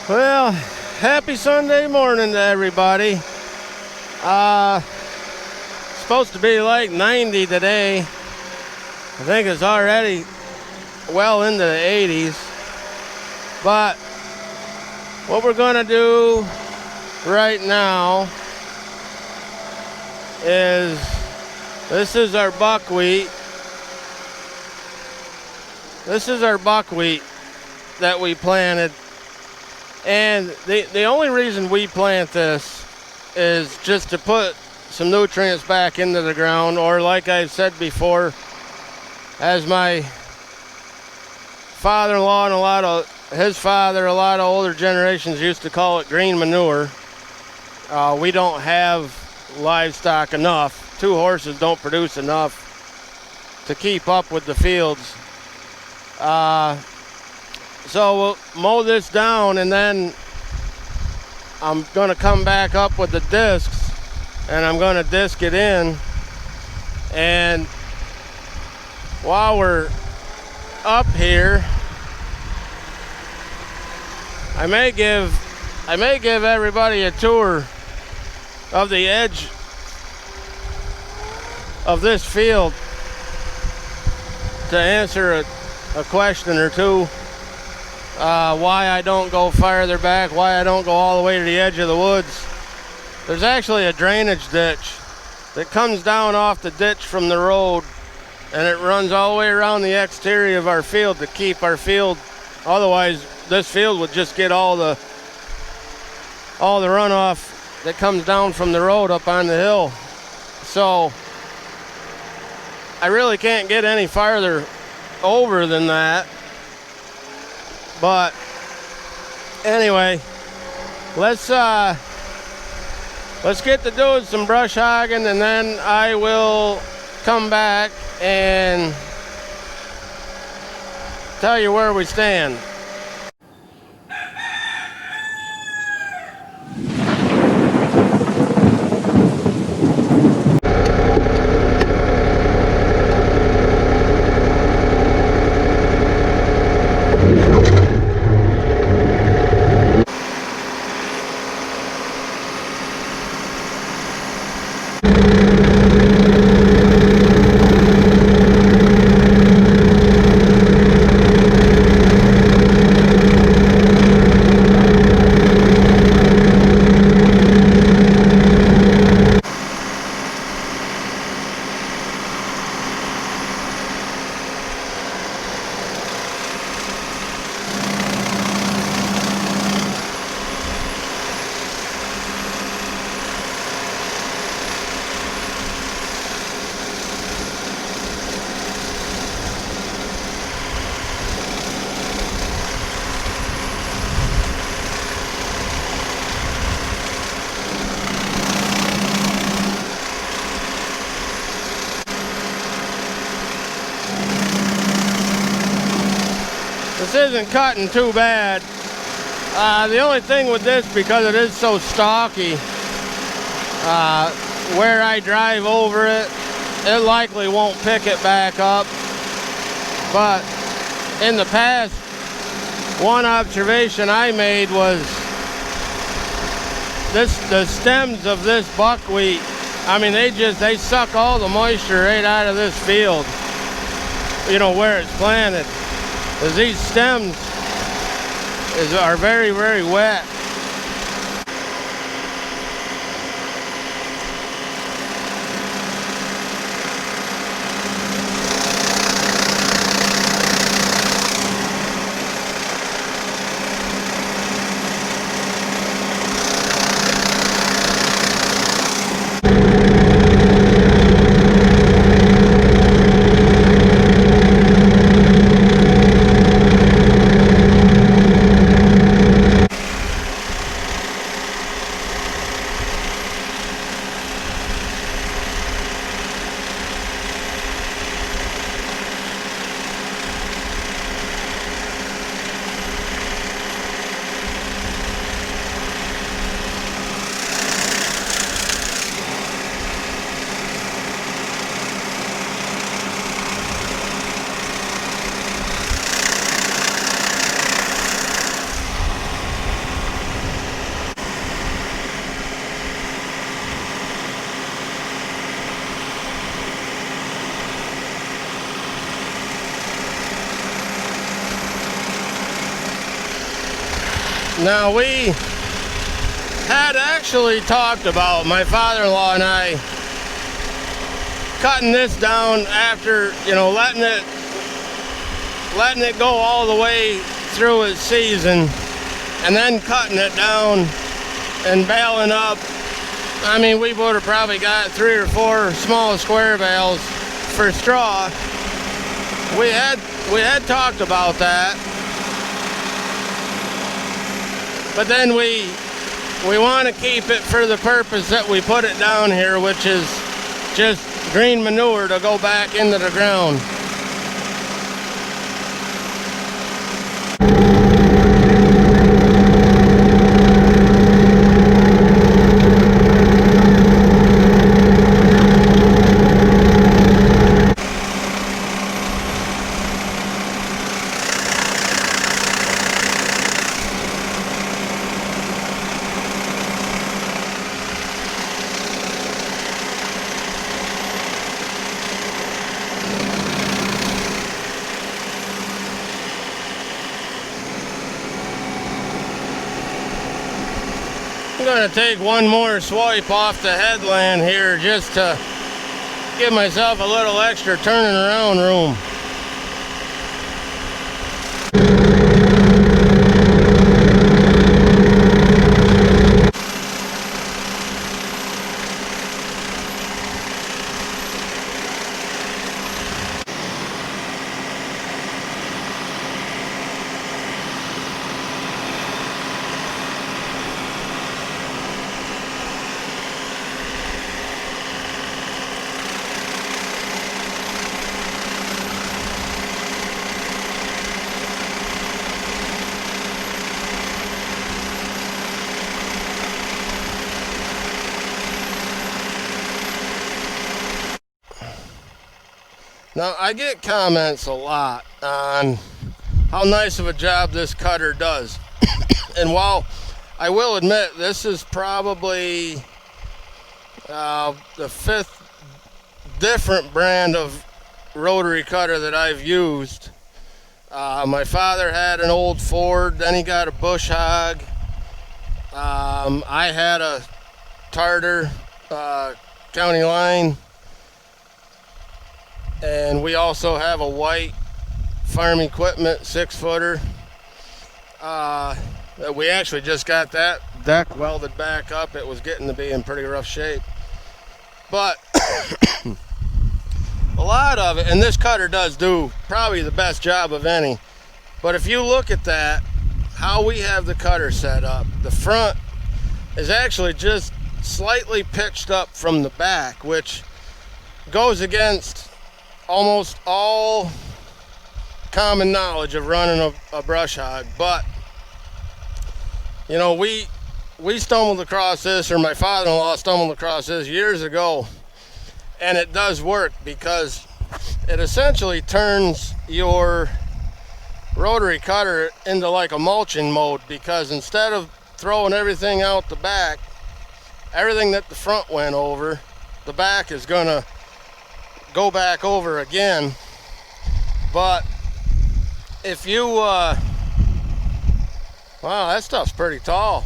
Well, happy Sunday morning to everybody. Supposed to be like 90 today. I think it's already well into the 80s. But what we're going to do right now is, this is our buckwheat. This is our buckwheat that we planted. And the only reason we plant this is just to put some nutrients back into the ground, or like I've said before, as my father-in-law and a lot of older generations used to call it green manure. We don't have livestock enough. 2 horses don't produce enough to keep up with the fields. So we'll mow this down, and then I'm going to come back up with the discs, and I'm going to disc it in. And while we're up here, I may give everybody a tour of the edge of this field to answer a question or two. Why I don't go farther back, why I don't go all the way to the edge of the woods. There's actually a drainage ditch that comes down off the ditch from the road, and it runs all the way around the exterior of our field to keep our field. Otherwise, this field would just get all the runoff that comes down from the road up on the hill. So I really can't get any farther over than that. But anyway, let's get to doing some brush hogging, and then I will come back and tell you where we stand. This isn't cutting too bad. The only thing with this, because it is so stocky, where I drive over it, it likely won't pick it back up. But in the past, one observation I made was the stems of this buckwheat, I mean, they suck all the moisture right out of this field, you know, where it's planted. Because these stems are very, very wet. Now we had actually talked about, my father-in-law and I, cutting this down after, letting it go all the way through its season, and then cutting it down and baling up. I mean, we would have probably got 3 or 4 small square bales for straw. We had talked about that, but then we want to keep it for the purpose that we put it down here, which is just green manure to go back into the ground. I'm going to take one more swipe off the headland here just to give myself a little extra turning around room. Now, I get comments a lot on how nice of a job this cutter does. And while I will admit this is probably the 5th different brand of rotary cutter that I've used. My father had an old Ford, then he got a bush hog. I had a Tartar county line. And we also have a white farm equipment 6-footer. We actually just got that deck welded back up. It was getting to be in pretty rough shape. But a lot of it, and this cutter does do probably the best job of any. But if you look at that, how we have the cutter set up, the front is actually just slightly pitched up from the back, which goes against almost all common knowledge of running a brush hog. But we stumbled across this, or my father-in-law stumbled across this years ago, and it does work because it essentially turns your rotary cutter into like a mulching mode, because instead of throwing everything out the back, everything that the front went over, the back is gonna go back over again. But if you wow, that stuff's pretty tall.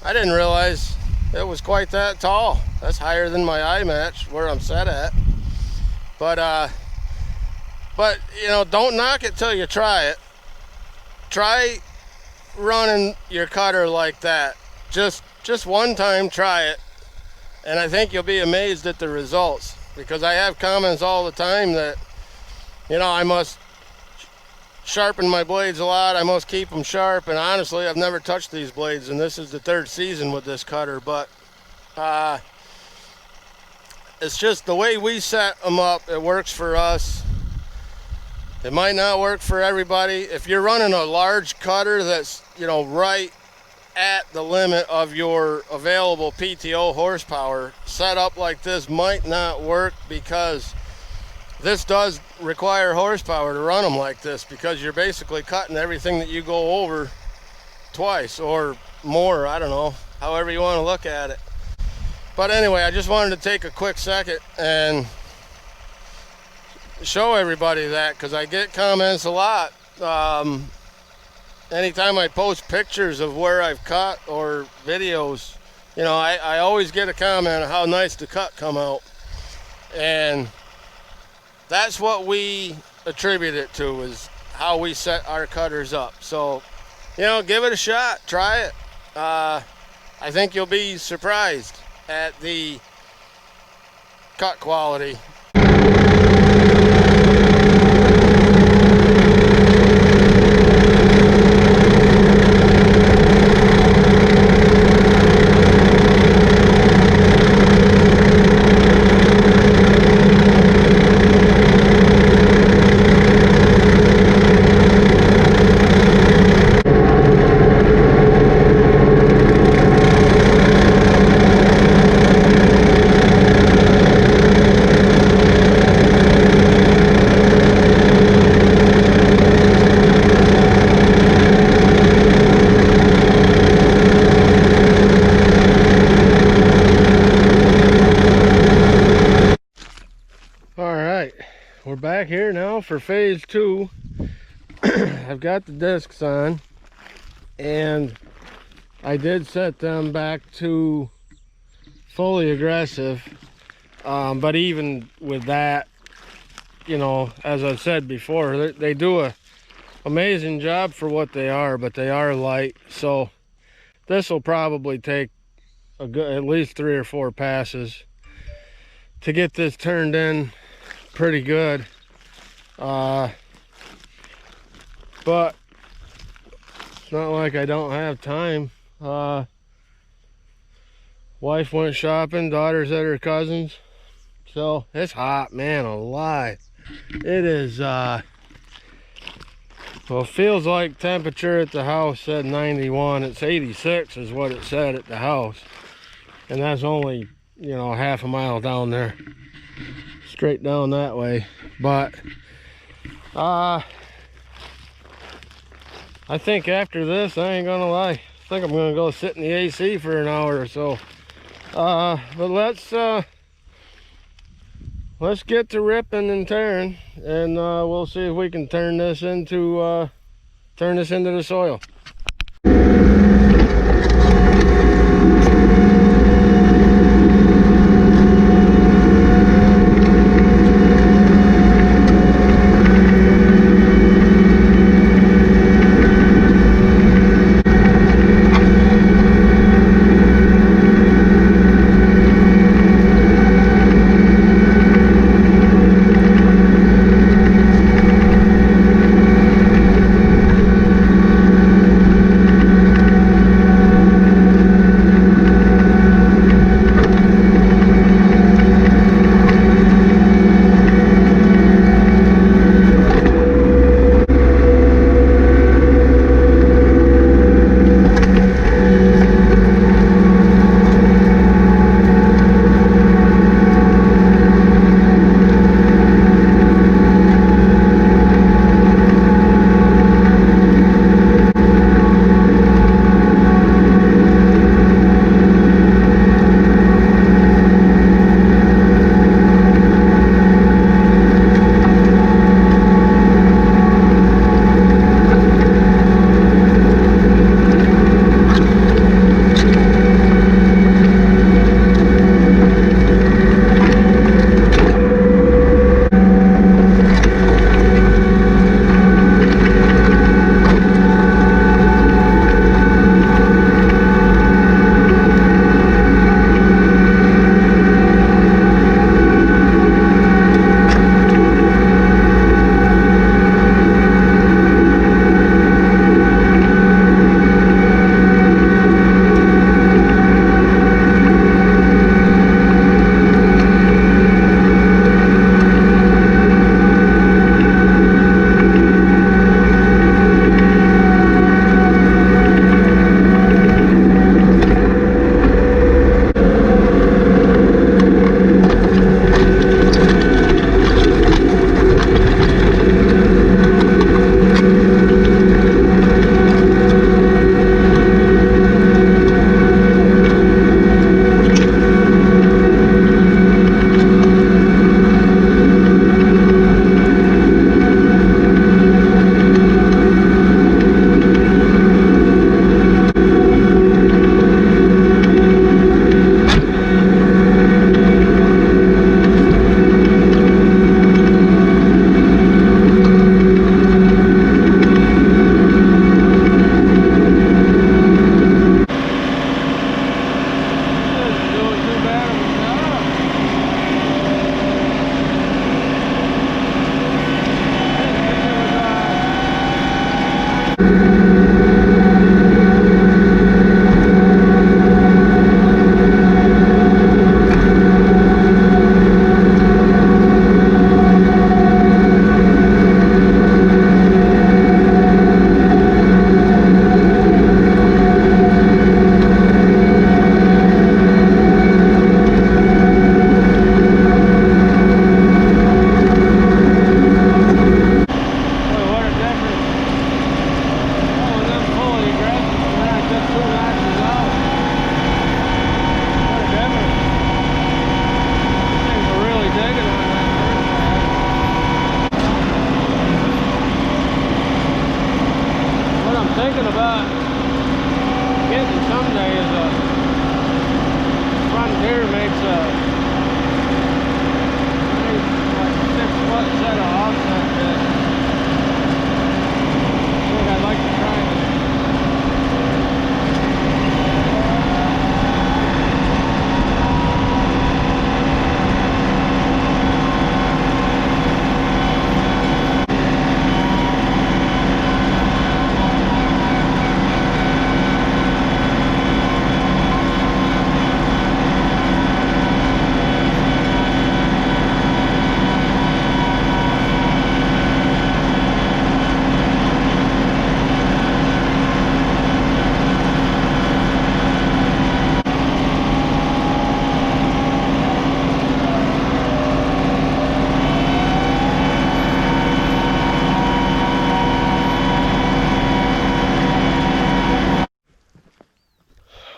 I didn't realize it was quite that tall. That's higher than my eye match where I'm set at. But don't knock it till you try it. Try running your cutter like that. Just one time, try it, and I think you'll be amazed at the results. Because I have comments all the time that, I must sharpen my blades a lot. I must keep them sharp. And honestly, I've never touched these blades, and this is the 3rd season with this cutter. But it's just the way we set them up. It works for us. It might not work for everybody. If you're running a large cutter that's, right at the limit of your available PTO horsepower, set up like this might not work, because this does require horsepower to run them like this, because you're basically cutting everything that you go over twice or more. I don't know, however you want to look at it. But anyway, I just wanted to take a quick second and show everybody that, because I get comments a lot. anytime I post pictures of where I've cut or videos, you know, I always get a comment on how nice the cut come out. And that's what we attribute it to, is how we set our cutters up. So, you know, give it a shot, try it. I think you'll be surprised at the cut quality. We're back here now for phase 2. I've got the discs on, and I did set them back to fully aggressive, but even with that, you know, as I've said before, they do a amazing job for what they are, but they are light. So this will probably take at least 3 or 4 passes to get this turned in pretty good. But it's not like I don't have time. Wife went shopping, daughter's at her cousin's, so it's hot, man alive. It is well, it feels like temperature at the house said 91. It's 86 is what it said at the house, and that's only, you know, half a mile down there, straight down that way. But I think after this, I ain't gonna lie, I think I'm gonna go sit in the AC for an hour or so. But let's get to ripping and tearing, and we'll see if we can turn this into the soil. Thinking about getting someday is a Frontier makes a like 6-foot set of offset discs. I think I'd like to try it.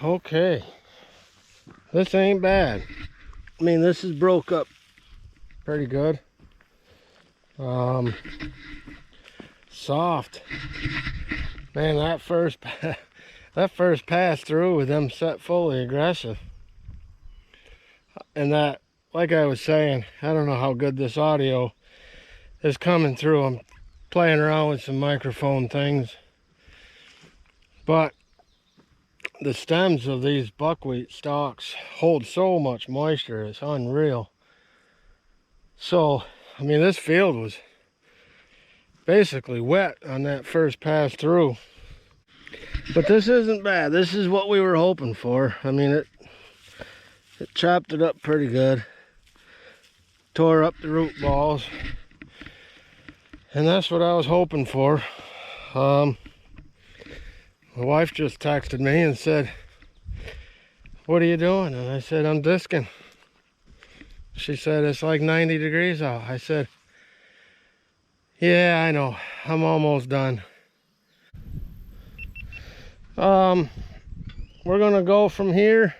Okay, this ain't bad. I mean, this is broke up pretty good. Soft. Man, that first pass through with them set fully aggressive. And that, like I was saying, I don't know how good this audio is coming through. I'm playing around with some microphone things. But the stems of these buckwheat stalks hold so much moisture, it's unreal. So, I mean, this field was basically wet on that first pass through. But this isn't bad. This is what we were hoping for. I mean, it chopped it up pretty good. Tore up the root balls. And that's what I was hoping for. My wife just texted me and said, "What are you doing?" And I said, "I'm disking." She said, "It's like 90 degrees out." I said, "Yeah, I know. I'm almost done." We're gonna go from here.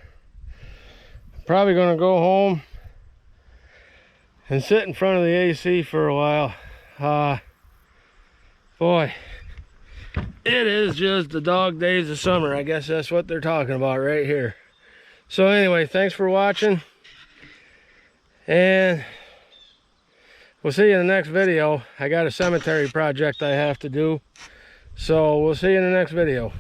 Probably gonna go home and sit in front of the AC for a while. Boy, it is just the dog days of summer. I guess that's what they're talking about right here. So anyway, thanks for watching, and we'll see you in the next video. I got a cemetery project I have to do, so we'll see you in the next video.